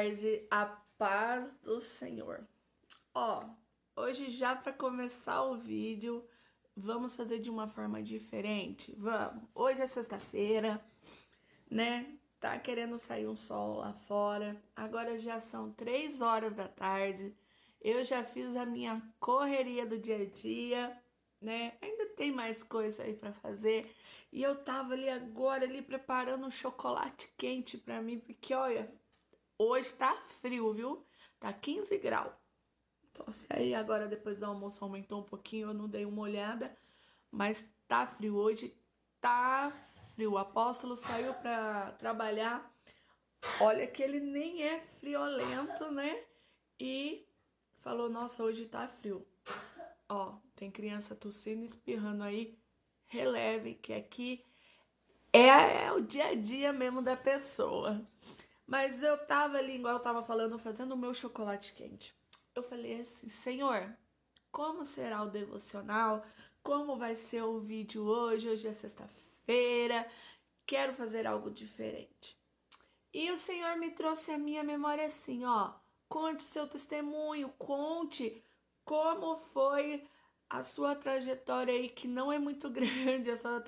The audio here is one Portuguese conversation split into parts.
tarde, a paz do Senhor. Ó, hoje já para começar o vídeo, vamos fazer de uma forma diferente? Vamos. Hoje é sexta-feira, né? Tá querendo sair um sol lá fora. Agora já são 3 horas da tarde. Eu já fiz a minha correria do dia a dia, né? Ainda tem mais coisa aí para fazer. E eu tava ali agora ali preparando um chocolate quente para mim, porque olha, hoje tá frio, viu? Tá 15 graus. Só se aí agora depois do almoço aumentou um pouquinho, eu não dei uma olhada, mas tá frio hoje, tá frio. O apóstolo saiu para trabalhar. Olha que ele nem é friolento, né? E falou: "Nossa, hoje tá frio". Ó, tem criança tossindo, espirrando aí. Releve que aqui é o dia a dia mesmo da pessoa. Mas eu tava ali, igual eu tava falando, fazendo o meu chocolate quente. Eu falei assim: Senhor, como será o devocional? Como vai ser o vídeo hoje? Hoje é sexta-feira. Quero fazer algo diferente. E o Senhor me trouxe à minha memória assim, ó. Conte o seu testemunho, conte como foi a sua trajetória aí, que não é muito grande, a sua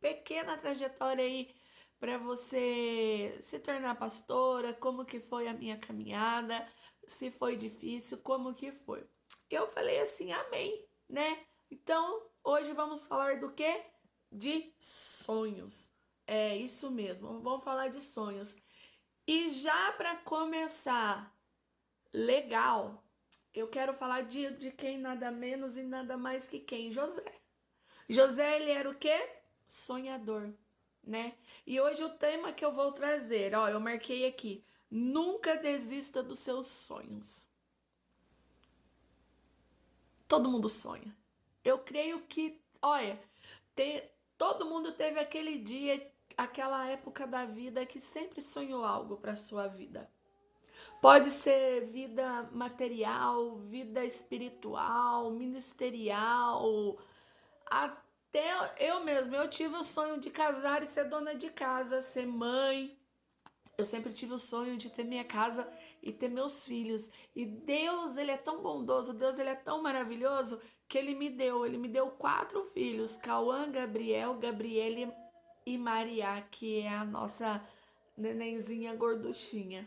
pequena trajetória aí para você se tornar pastora, como que foi a minha caminhada, se foi difícil, como que foi. Eu falei assim, amém, né? Então, hoje vamos falar do quê? De sonhos. É isso mesmo, vamos falar de sonhos. E já para começar, legal, eu quero falar de quem nada menos e nada mais que quem? José. José, ele era o quê? Sonhador, né? E hoje o tema que eu vou trazer, ó, eu marquei aqui: nunca desista dos seus sonhos. Todo mundo sonha. Eu creio que, olha, todo mundo teve aquele dia, aquela época da vida que sempre sonhou algo para sua vida. Pode ser vida material, vida espiritual, ministerial. Até eu mesma, eu tive o sonho de casar e ser dona de casa, ser mãe. Eu sempre tive o sonho de ter minha casa e ter meus filhos. E Deus, ele é tão bondoso, Deus, ele é tão maravilhoso que ele me deu 4 filhos: Cauã, Gabriel, Gabriele e Maria, que é a nossa nenenzinha gorduchinha,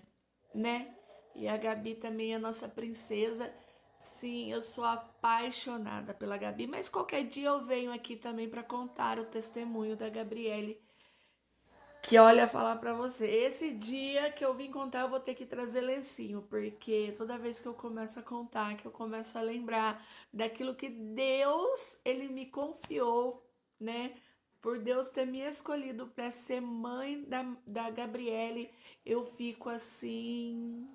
né? E a Gabi também é a nossa princesa. Sim, eu sou apaixonada pela Gabi, mas qualquer dia eu venho aqui também para contar o testemunho da Gabriele, que olha, falar pra você, esse dia que eu vim contar, eu vou ter que trazer lencinho, porque toda vez que eu começo a contar, que eu começo a lembrar daquilo que Deus, ele me confiou, né? Por Deus ter me escolhido para ser mãe da Gabriele, eu fico assim,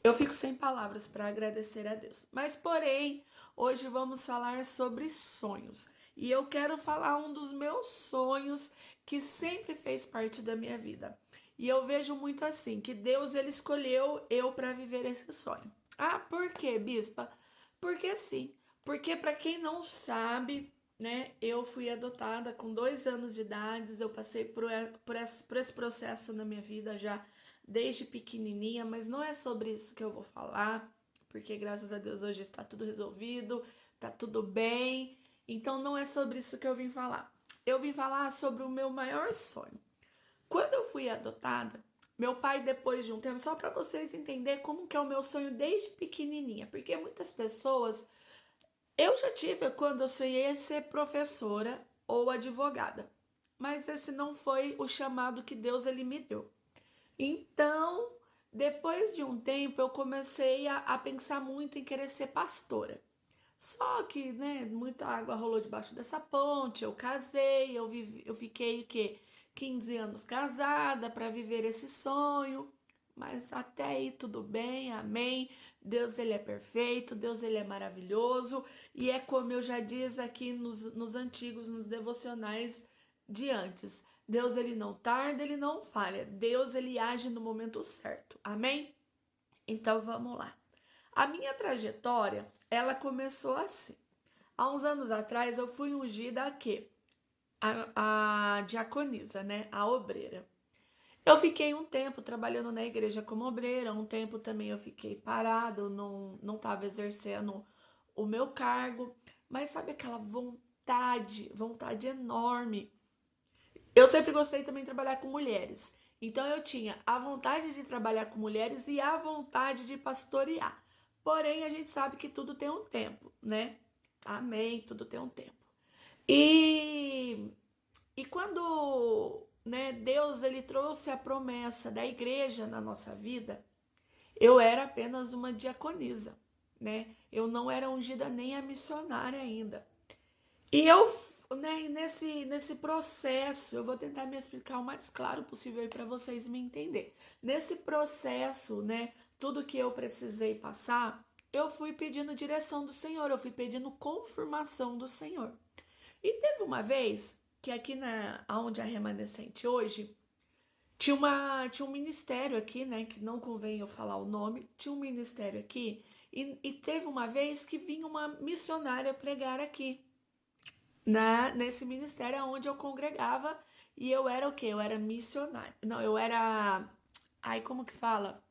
eu fico sem palavras para agradecer a Deus. Mas, porém, hoje vamos falar sobre sonhos. E eu quero falar um dos meus sonhos que sempre fez parte da minha vida. E eu vejo muito assim, que Deus, ele escolheu eu para viver esse sonho. Ah, por quê, bispa? Porque sim. Porque para quem não sabe, né, eu fui adotada com 2 anos de idade. Eu passei por esse processo na minha vida já desde pequenininha, mas não é sobre isso que eu vou falar, porque graças a Deus hoje está tudo resolvido, tá tudo bem. Então não é sobre isso que eu vim falar. Eu vim falar sobre o meu maior sonho. Quando eu fui adotada, meu pai, depois de um tempo, só para vocês entenderem como que é o meu sonho desde pequenininha, porque muitas pessoas, eu já tive quando eu sonhei ser professora ou advogada, mas esse não foi o chamado que Deus, ele me deu. Então, depois de um tempo, eu comecei a pensar muito em querer ser pastora. Só que, né, muita água rolou debaixo dessa ponte. Eu casei, eu fiquei o quê? 15 anos casada para viver esse sonho. Mas até aí tudo bem, amém. Deus, ele é perfeito, Deus, ele é maravilhoso. E é como eu já disse aqui nos antigos, nos devocionais de antes: Deus, ele não tarda, ele não falha. Deus, ele age no momento certo, amém? Então vamos lá. A minha trajetória, ela começou assim. Há uns anos atrás eu fui ungida a quê? A diaconisa, né? A obreira. Eu fiquei um tempo trabalhando na igreja como obreira, um tempo também eu fiquei parado, não estava exercendo o meu cargo, mas sabe aquela vontade enorme. Eu sempre gostei também de trabalhar com mulheres. Então eu tinha a vontade de trabalhar com mulheres e a vontade de pastorear. Porém, a gente sabe que tudo tem um tempo, né? Amém, tudo tem um tempo. E e quando, né, Deus ele trouxe a promessa da igreja na nossa vida, eu era apenas uma diaconisa, né? Eu não era ungida nem a missionária ainda. E eu, né, nesse processo, eu vou tentar me explicar o mais claro possível para vocês me entender. Nesse processo, né, tudo que eu precisei passar, eu fui pedindo direção do Senhor, eu fui pedindo confirmação do Senhor. E teve uma vez que aqui onde é remanescente hoje, tinha um ministério aqui, né? Que não convém eu falar o nome, tinha um ministério aqui, e teve uma vez que vinha uma missionária pregar aqui, nesse ministério onde eu congregava, e eu era o quê? Eu era missionária. Não, eu era. Ai, como que fala?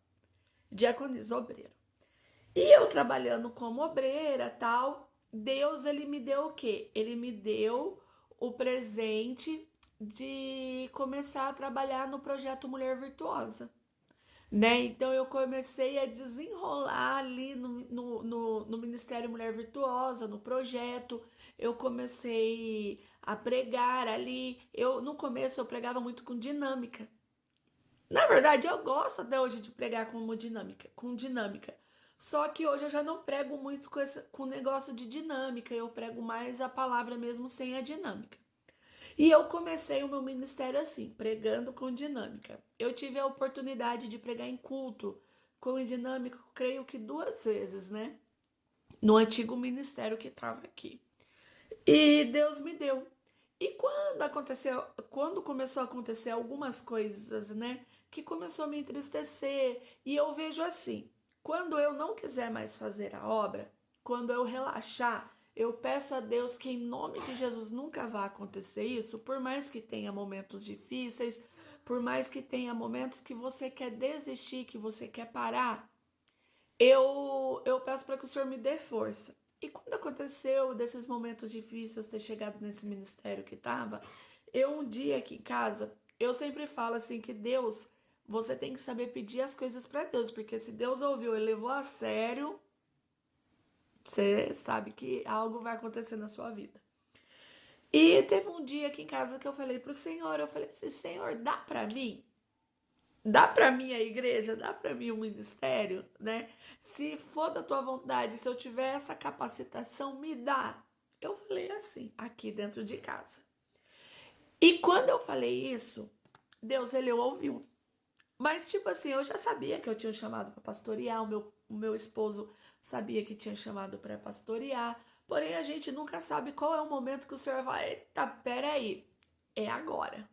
Diaconisa, obreira. E eu trabalhando como obreira, tal, Deus ele me deu o quê? Ele me deu o presente de começar a trabalhar no projeto Mulher Virtuosa, né? Então eu comecei a desenrolar ali no Ministério Mulher Virtuosa, no projeto. Eu comecei a pregar ali. No começo eu pregava muito com dinâmica. Na verdade, eu gosto até hoje de pregar com dinâmica. Só que hoje eu já não prego muito com negócio de dinâmica, eu prego mais a palavra mesmo sem a dinâmica. E eu comecei o meu ministério assim, pregando com dinâmica. Eu tive a oportunidade de pregar em culto com dinâmica, creio que 2 vezes, né? No antigo ministério que estava aqui. E Deus me deu. E quando começou a acontecer algumas coisas, né, que começou a me entristecer, e eu vejo assim, quando eu não quiser mais fazer a obra, quando eu relaxar, eu peço a Deus que em nome de Jesus nunca vá acontecer isso, por mais que tenha momentos difíceis, por mais que tenha momentos que você quer desistir, que você quer parar, eu peço para que o Senhor me dê força. E quando aconteceu desses momentos difíceis ter chegado nesse ministério que estava, eu um dia aqui em casa, eu sempre falo assim que Deus, você tem que saber pedir as coisas para Deus, porque se Deus ouviu e levou a sério, você sabe que algo vai acontecer na sua vida. E teve um dia aqui em casa que eu falei pro Senhor, eu falei assim, Senhor, dá para mim? Dá para mim a igreja, dá para mim o ministério, né? Se for da tua vontade, se eu tiver essa capacitação, me dá. Eu falei assim, aqui dentro de casa. E quando eu falei isso, Deus ele ouviu. Mas tipo assim, eu já sabia que eu tinha chamado para pastorear, o meu esposo sabia que tinha chamado para pastorear, porém a gente nunca sabe qual é o momento que o Senhor vai, tá, peraí, é agora,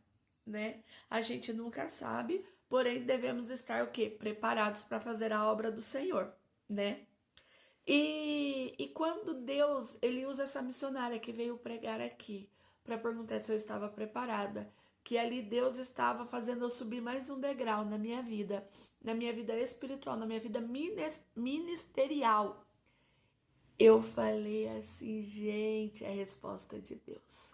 né? A gente nunca sabe, porém devemos estar o quê? Preparados para fazer a obra do Senhor, né? E quando Deus, ele usa essa missionária que veio pregar aqui para perguntar se eu estava preparada, que ali Deus estava fazendo eu subir mais um degrau na minha vida espiritual, na minha vida ministerial. Eu falei assim, gente, é a resposta de Deus.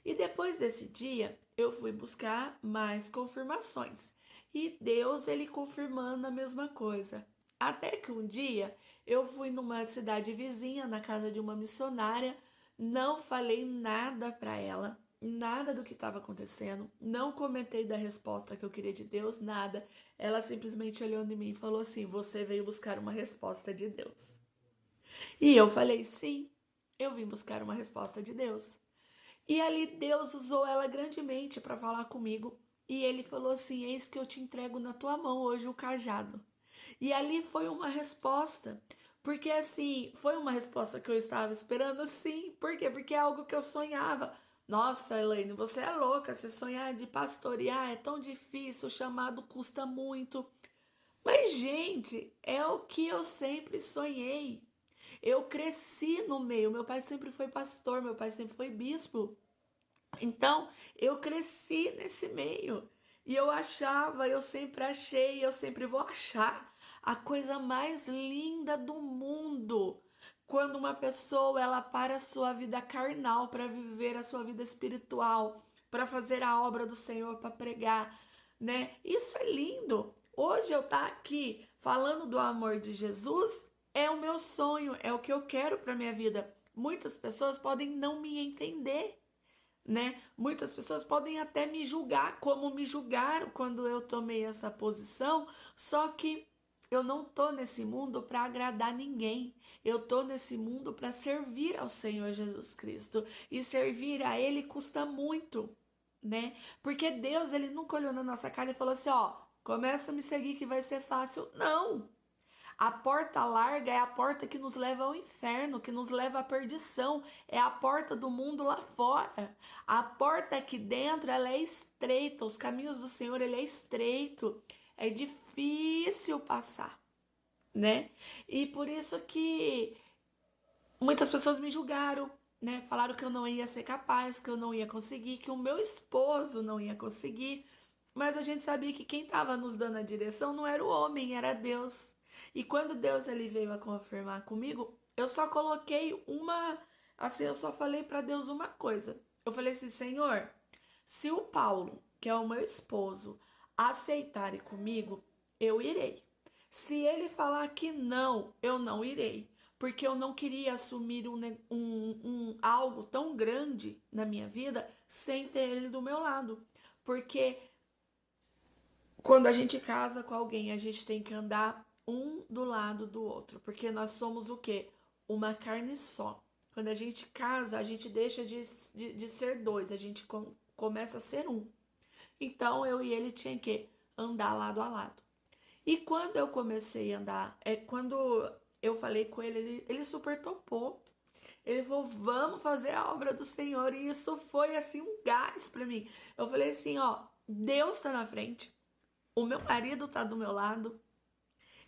E depois desse dia, eu fui buscar mais confirmações. E Deus, ele confirmando a mesma coisa. Até que um dia, eu fui numa cidade vizinha, na casa de uma missionária, não falei nada para ela, nada do que estava acontecendo, não comentei da resposta que eu queria de Deus, nada. Ela simplesmente olhou em mim e falou assim: Você veio buscar uma resposta de Deus. E eu falei: Sim, eu vim buscar uma resposta de Deus. E ali Deus usou ela grandemente para falar comigo. E ele falou assim: Eis que eu te entrego na tua mão hoje o cajado. E ali foi uma resposta. Porque assim, foi uma resposta que eu estava esperando, sim. Por quê? Porque é algo que eu sonhava. Nossa, Elaine, você é louca. Você sonhar de pastorear é tão difícil, o chamado custa muito. Mas, gente, é o que eu sempre sonhei. Eu cresci no meio. Meu pai sempre foi pastor, meu pai sempre foi bispo. Então, eu cresci nesse meio. E eu sempre achei, eu sempre vou achar a coisa mais linda do mundo. Quando uma pessoa ela para a sua vida carnal para viver a sua vida espiritual, para fazer a obra do Senhor, para pregar, né? Isso é lindo. Hoje eu estar aqui falando do amor de Jesus é o meu sonho, é o que eu quero para minha vida. Muitas pessoas podem não me entender, né? Muitas pessoas podem até me julgar, como me julgaram quando eu tomei essa posição, só que eu não tô nesse mundo para agradar ninguém. Eu tô nesse mundo para servir ao Senhor Jesus Cristo. E servir a Ele custa muito, né? Porque Deus, Ele nunca olhou na nossa cara e falou assim, ó, começa a me seguir que vai ser fácil. Não! A porta larga é a porta que nos leva ao inferno, que nos leva à perdição. É a porta do mundo lá fora. A porta aqui dentro, ela é estreita. Os caminhos do Senhor, ele é estreito. É difícil passar, né? E por isso que muitas pessoas me julgaram, né? Falaram que eu não ia ser capaz, que eu não ia conseguir, que o meu esposo não ia conseguir. Mas a gente sabia que quem estava nos dando a direção não era o homem, era Deus. E quando Deus ele veio a confirmar comigo, eu só coloquei assim, eu só falei para Deus uma coisa. Eu falei assim, Senhor, se o Paulo, que é o meu esposo, aceitar ir comigo, eu irei. Se ele falar que não, eu não irei. Porque eu não queria assumir algo tão grande na minha vida sem ter ele do meu lado. Porque quando a gente casa com alguém, a gente tem que andar um do lado do outro, porque nós somos o quê? Uma carne só. Quando a gente casa, a gente deixa de ser dois, a gente começa a ser um. Então eu e ele tinha que andar lado a lado. E quando eu comecei a andar, quando eu falei com ele super topou. Ele falou, vamos fazer a obra do Senhor. E isso foi assim um gás para mim. Eu falei assim, ó, Deus tá na frente. O meu marido tá do meu lado.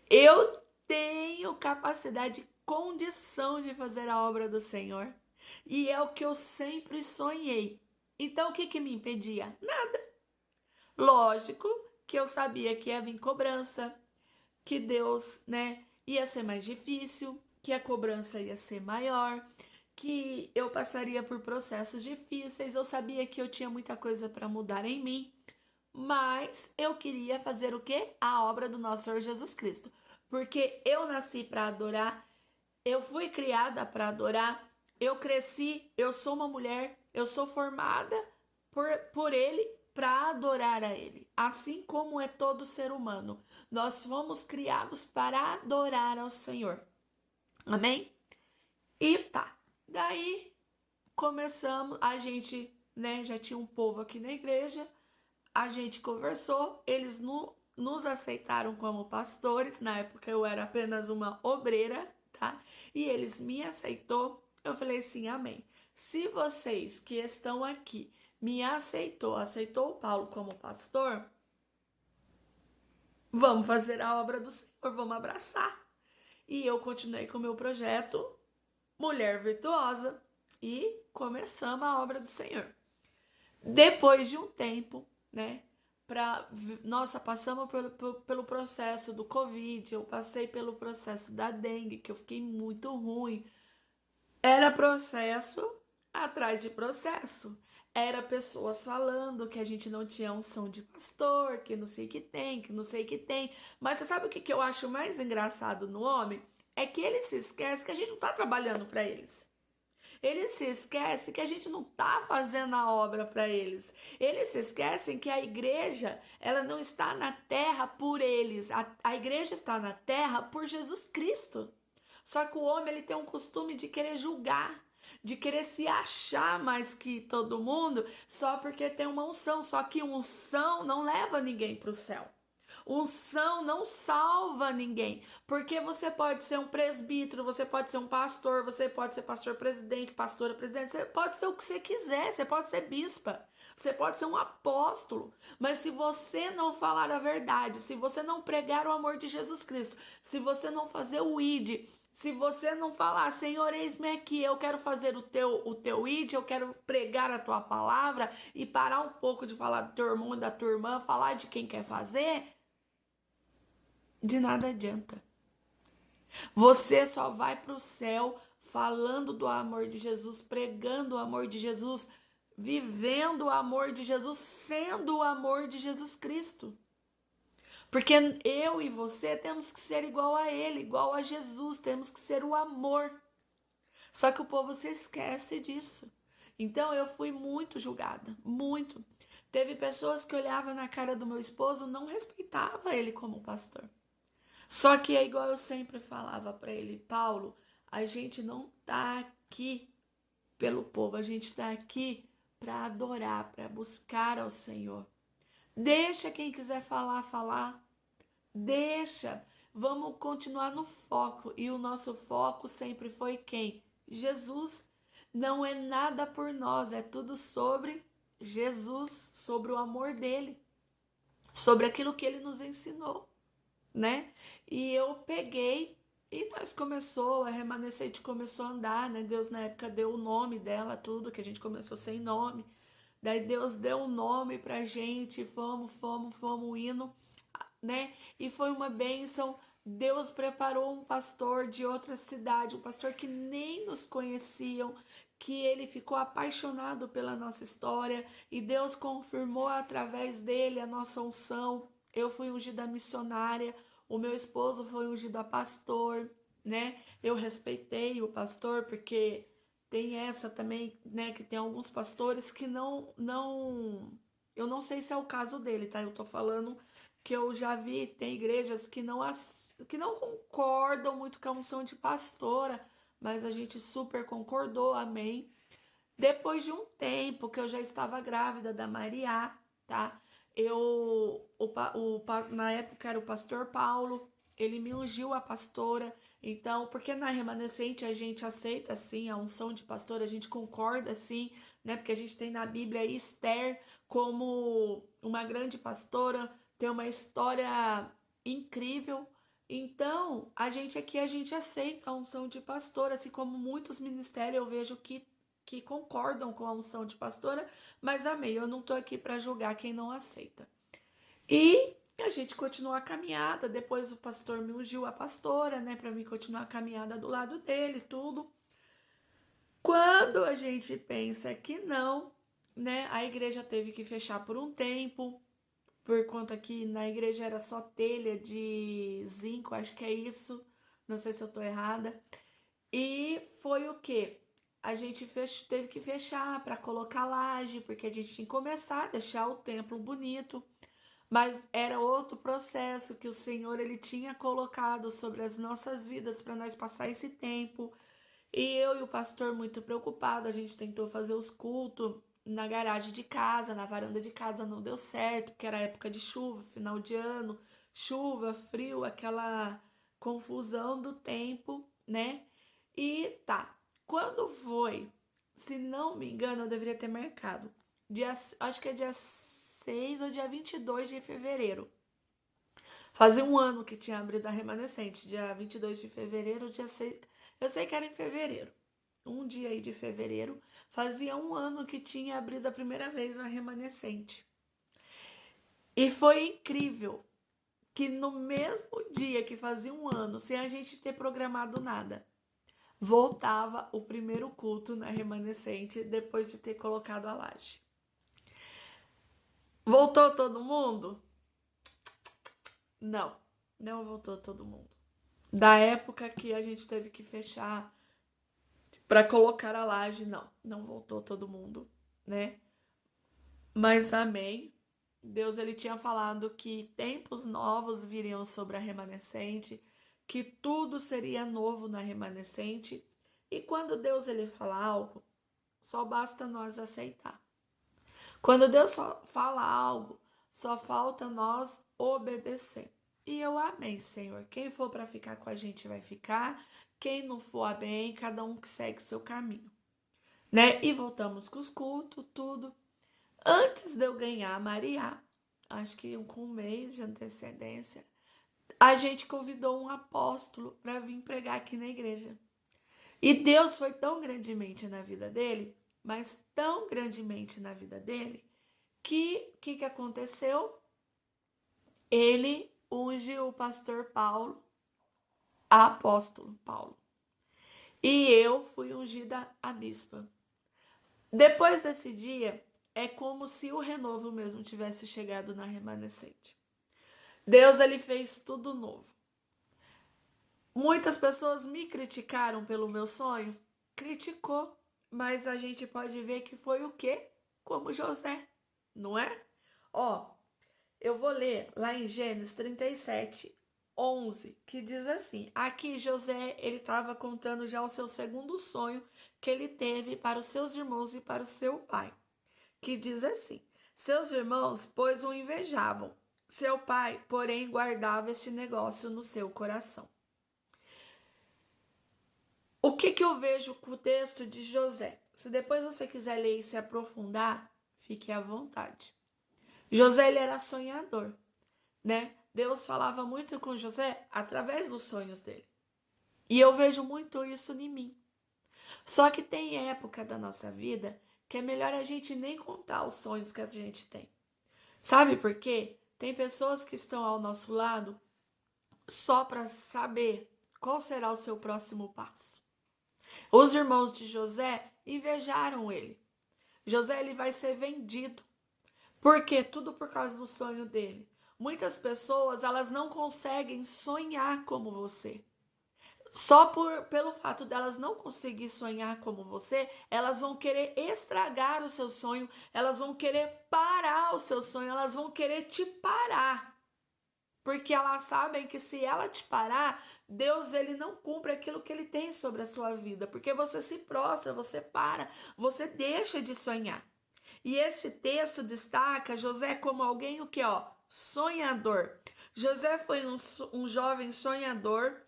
Eu tenho capacidade, condição de fazer a obra do Senhor. E é o que eu sempre sonhei. Então o que que me impedia? Nada. Lógico que eu sabia que ia vir cobrança, que Deus, né, ia ser mais difícil, que a cobrança ia ser maior, que eu passaria por processos difíceis. Eu sabia que eu tinha muita coisa para mudar em mim. Mas eu queria fazer o quê? A obra do nosso Senhor Jesus Cristo. Porque eu nasci para adorar, eu fui criada para adorar, eu cresci, eu sou uma mulher, eu sou formada por Ele para adorar a Ele. Assim como é todo ser humano. Nós fomos criados para adorar ao Senhor. Amém? E tá. Daí começamos, a gente, né, já tinha um povo aqui na igreja. A gente conversou, eles nos aceitaram como pastores. Na época eu era apenas uma obreira, tá? E eles me aceitou. Eu falei assim, amém. Se vocês que estão aqui me aceitou o Paulo como pastor, vamos fazer a obra do Senhor, vamos abraçar. E eu continuei com o meu projeto Mulher Virtuosa e começamos a obra do Senhor. Depois de um tempo, né? Nossa, passamos pelo processo do Covid, eu passei pelo processo da dengue, que eu fiquei muito ruim. Era processo atrás de processo. Era pessoas falando que a gente não tinha unção de pastor, que não sei o que tem, que não sei o que tem. Mas você sabe o que eu acho mais engraçado no homem? É que ele se esquece que a gente não está trabalhando para eles. Eles se esquecem que a gente não está fazendo a obra para eles. Eles se esquecem que a igreja, ela não está na terra por eles. A igreja está na terra por Jesus Cristo. Só que o homem ele tem um costume de querer julgar, de querer se achar mais que todo mundo só porque tem uma unção. Só que unção não leva ninguém para o céu. Unção não salva ninguém, porque você pode ser um presbítero, você pode ser um pastor, você pode ser pastor presidente, pastora presidente, você pode ser o que você quiser, você pode ser bispa, você pode ser um apóstolo, mas se você não falar a verdade, se você não pregar o amor de Jesus Cristo, se você não fazer o ID, Se você não falar, Senhor, eis-me aqui, eu quero fazer o teu id, eu quero pregar a tua palavra e parar um pouco de falar do teu irmão e da tua irmã, falar de quem quer fazer, de nada adianta. Você só vai para o céu falando do amor de Jesus, pregando o amor de Jesus, vivendo o amor de Jesus, sendo o amor de Jesus Cristo. Porque eu e você temos que ser igual a Ele, igual a Jesus, temos que ser o amor. Só que o povo se esquece disso. Então eu fui muito julgada, muito. Teve pessoas que olhavam na cara do meu esposo, não respeitava ele como pastor. Só que é igual eu sempre falava para ele, Paulo, a gente não tá aqui pelo povo, a gente tá aqui para adorar, para buscar ao Senhor. Deixa quem quiser falar, falar. Deixa. Vamos continuar no foco. E o nosso foco sempre foi quem? Jesus. Não é nada por nós, é tudo sobre Jesus, sobre o amor dele, sobre aquilo que ele nos ensinou, né? E eu peguei e nós começou, a Remanescente começou a andar, né? Deus na época deu o nome dela, tudo, que a gente começou sem nome. Daí Deus deu um nome pra gente, fomos indo, né? E foi uma bênção. Deus preparou um pastor de outra cidade, um pastor que nem nos conheciam, que ele ficou apaixonado pela nossa história e Deus confirmou através dele a nossa unção. Eu fui ungida missionária, o meu esposo foi ungido a pastor, né? Eu respeitei o pastor porque tem essa também, né, que tem alguns pastores que eu não sei se é o caso dele, tá? Eu tô falando que eu já vi, tem igrejas que não concordam muito com a unção de pastora, mas a gente super concordou, amém. Depois de um tempo que eu já estava grávida da Maria, tá? Na época era o pastor Paulo, ele me ungiu a pastora. Então, porque na remanescente a gente aceita sim a unção de pastor, a gente concorda sim, né? Porque a gente tem na Bíblia Esther como uma grande pastora, tem uma história incrível. Então, a gente aceita a unção de pastor, assim como muitos ministérios eu vejo que concordam com a unção de pastora, mas amém, eu não tô aqui para julgar quem não aceita. E a gente continuou a caminhada, depois o pastor me ungiu a pastora, né, para mim continuar a caminhada do lado dele, tudo. Quando a gente pensa que não, né, a igreja teve que fechar por um tempo, por conta que na igreja era só telha de zinco, acho que é isso, não sei se eu tô errada. E foi o quê? A gente teve que fechar para colocar laje, porque a gente tinha que começar a deixar o templo bonito. Mas era outro processo que o Senhor ele tinha colocado sobre as nossas vidas para nós passar esse tempo. E eu e o pastor muito preocupado, a gente tentou fazer os cultos na garagem de casa, na varanda de casa, não deu certo, porque era época de chuva, final de ano, chuva, frio, aquela confusão do tempo, né? E tá, quando foi, se não me engano, eu deveria ter marcado. Acho que é dia 6 ou dia 22 de fevereiro. Fazia um ano que tinha abrido a Remanescente, dia 22 de fevereiro, dia 6. Eu sei que era em fevereiro. Um dia aí de fevereiro, fazia um ano que tinha abrido a primeira vez a Remanescente. E foi incrível que no mesmo dia que fazia um ano, sem a gente ter programado nada, voltava o primeiro culto na Remanescente depois de ter colocado a laje. Voltou todo mundo? Não, não voltou todo mundo. Da época que a gente teve que fechar para colocar a laje, não voltou todo mundo, né? Mas amém. Deus ele tinha falado que tempos novos viriam sobre a remanescente, que tudo seria novo na remanescente. E quando Deus ele fala algo, só basta nós aceitar. Quando Deus fala algo, só falta nós obedecer. E eu amém, Senhor. Quem for para ficar com a gente vai ficar. Quem não for, amém. Cada um que segue seu caminho, né? E voltamos com os cultos, tudo. Antes de eu ganhar a Maria, acho que com um mês de antecedência, a gente convidou um apóstolo para vir pregar aqui na igreja. E Deus foi tão grandemente na vida dele, mas tão grandemente na vida dele, que aconteceu? Ele unge o pastor Paulo, apóstolo Paulo. E eu fui ungida a bispa. Depois desse dia, é como se o renovo mesmo tivesse chegado na remanescente. Deus, ele fez tudo novo. Muitas pessoas me criticaram pelo meu sonho. Criticou, mas a gente pode ver que foi o quê? Como José, não é? Ó, eu vou ler lá em Gênesis 37, 11, que diz assim: aqui José, ele estava contando já o seu segundo sonho que ele teve para os seus irmãos e para o seu pai, que diz assim: seus irmãos, pois, o invejavam. Seu pai, porém, guardava este negócio no seu coração. O que eu vejo com o texto de José? Se depois você quiser ler e se aprofundar, fique à vontade. José, ele era sonhador, né? Deus falava muito com José através dos sonhos dele. E eu vejo muito isso em mim. Só que tem época da nossa vida que é melhor a gente nem contar os sonhos que a gente tem. Sabe por quê? Tem pessoas que estão ao nosso lado só para saber qual será o seu próximo passo. Os irmãos de José invejaram ele. José, ele vai ser vendido. Por quê? Tudo por causa do sonho dele. Muitas pessoas, elas não conseguem sonhar como você. Só pelo fato delas não conseguir sonhar como você, elas vão querer estragar o seu sonho, elas vão querer parar o seu sonho, elas vão querer te parar. Porque elas sabem que se ela te parar, Deus, ele não cumpre aquilo que ele tem sobre a sua vida. Porque você se prostra, você para, você deixa de sonhar. E esse texto destaca José como alguém o que, ó? Sonhador. José foi um jovem sonhador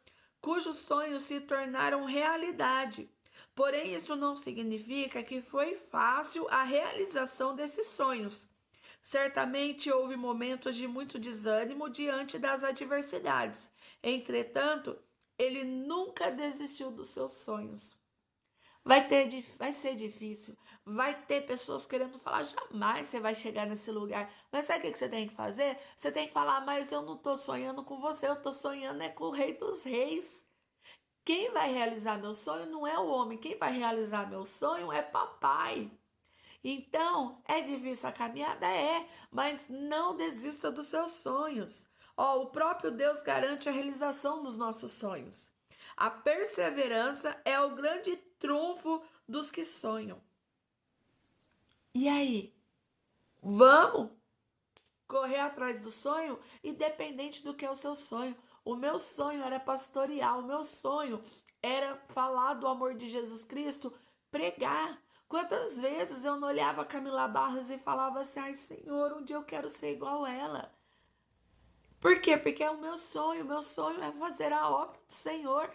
cujos sonhos se tornaram realidade. Porém, isso não significa que foi fácil a realização desses sonhos. Certamente houve momentos de muito desânimo diante das adversidades. Entretanto, ele nunca desistiu dos seus sonhos. Vai ser difícil. Vai ter pessoas querendo falar, jamais você vai chegar nesse lugar. Mas sabe o que você tem que fazer? Você tem que falar, mas eu não estou sonhando com você, eu estou sonhando é com o Rei dos Reis. Quem vai realizar meu sonho não é o homem, quem vai realizar meu sonho é papai. Então, é difícil a caminhada? É, mas não desista dos seus sonhos. Ó, o próprio Deus garante a realização dos nossos sonhos. A perseverança é o grande trunfo dos que sonham. E aí? Vamos correr atrás do sonho, independente do que é o seu sonho. O meu sonho era pastorear, o meu sonho era falar do amor de Jesus Cristo, pregar. Quantas vezes eu não olhava a Camila Barros e falava assim, ai Senhor, um dia eu quero ser igual ela. Por quê? Porque é o meu sonho é fazer a obra do Senhor.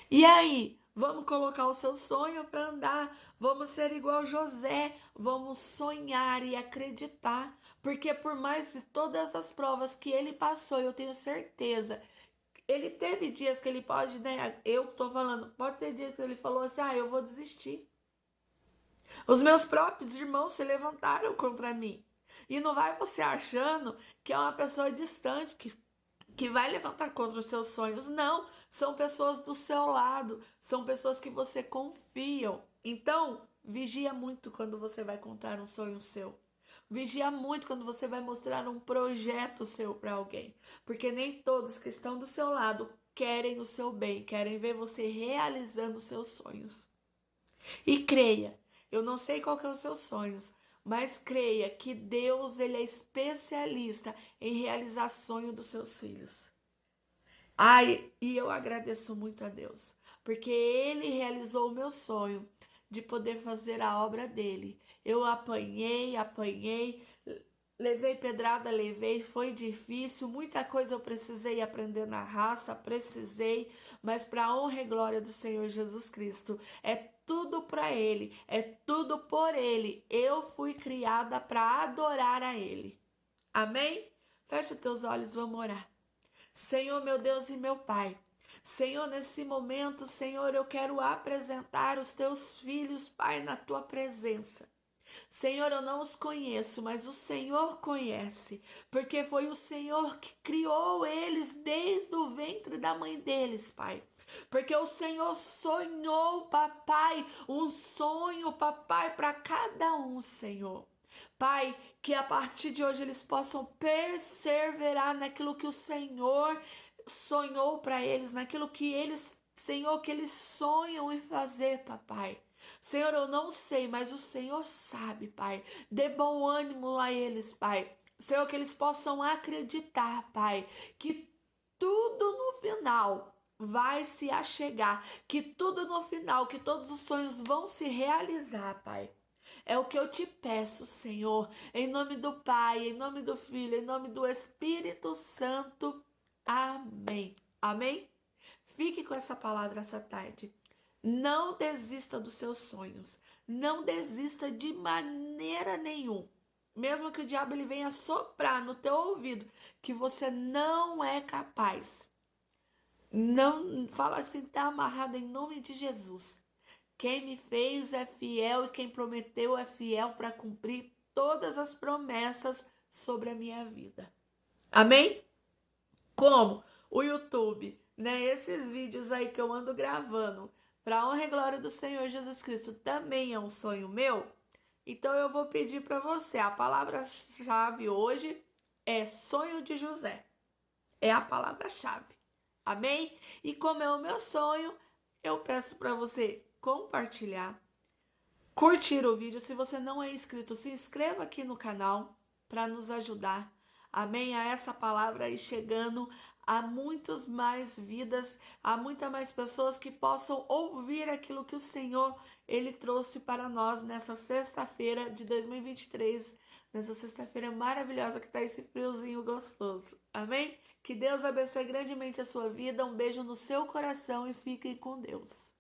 E aí, vamos colocar o seu sonho para andar, vamos ser igual José, vamos sonhar e acreditar, porque por mais de todas as provas que ele passou, eu tenho certeza, ele teve dias que ele pode, né, eu tô falando, pode ter dias que ele falou assim, eu vou desistir. Os meus próprios irmãos se levantaram contra mim. E não vai você achando que é uma pessoa distante, que vai levantar contra os seus sonhos. Não, são pessoas do seu lado, são pessoas que você confia. Então, vigia muito quando você vai contar um sonho seu. Vigia muito quando você vai mostrar um projeto seu para alguém. Porque nem todos que estão do seu lado querem o seu bem, querem ver você realizando os seus sonhos. E creia, eu não sei qual que é os seus sonhos, mas creia que Deus, ele é especialista em realizar sonho dos seus filhos. Ai, e eu agradeço muito a Deus, porque Ele realizou o meu sonho de poder fazer a obra dele. Eu apanhei, levei pedrada, levei, foi difícil, muita coisa eu precisei aprender na raça, precisei, mas para a honra e glória do Senhor Jesus Cristo, é tudo para Ele, é tudo por Ele. Eu fui criada para adorar a Ele. Amém? Fecha teus olhos, vamos orar. Senhor, meu Deus e meu Pai. Senhor, nesse momento, Senhor, eu quero apresentar os teus filhos, Pai, na tua presença. Senhor, eu não os conheço, mas o Senhor conhece, porque foi o Senhor que criou eles desde o ventre da mãe deles, Pai. Porque o Senhor sonhou, papai, um sonho, papai, para cada um, Senhor. Pai, que a partir de hoje eles possam perseverar naquilo que o Senhor sonhou para eles, naquilo que eles, Senhor, que eles sonham em fazer, papai. Senhor, eu não sei, mas o Senhor sabe, Pai. Dê bom ânimo a eles, Pai. Senhor, que eles possam acreditar, Pai, que tudo no final vai se achegar, que tudo no final, que todos os sonhos vão se realizar, Pai. É o que eu te peço, Senhor, em nome do Pai, em nome do Filho, em nome do Espírito Santo. Amém. Amém? Fique com essa palavra essa tarde. Não desista dos seus sonhos. Não desista de maneira nenhuma. Mesmo que o diabo ele venha soprar no teu ouvido que você não é capaz. Não fala assim, tá amarrado em nome de Jesus. Quem me fez é fiel e quem prometeu é fiel para cumprir todas as promessas sobre a minha vida. Amém? Como o YouTube, né? Esses vídeos aí que eu ando gravando para honra e glória do Senhor Jesus Cristo também é um sonho meu. Então eu vou pedir para você, a palavra-chave hoje é sonho de José. É a palavra-chave. Amém? E como é o meu sonho, eu peço para você compartilhar, curtir o vídeo. Se você não é inscrito, se inscreva aqui no canal para nos ajudar. Amém? A essa palavra aí chegando a muitas mais vidas, a muitas mais pessoas que possam ouvir aquilo que o Senhor ele trouxe para nós nessa sexta-feira de 2023, nessa sexta-feira maravilhosa que tá esse friozinho gostoso. Amém? Que Deus abençoe grandemente a sua vida. Um beijo no seu coração e fiquem com Deus.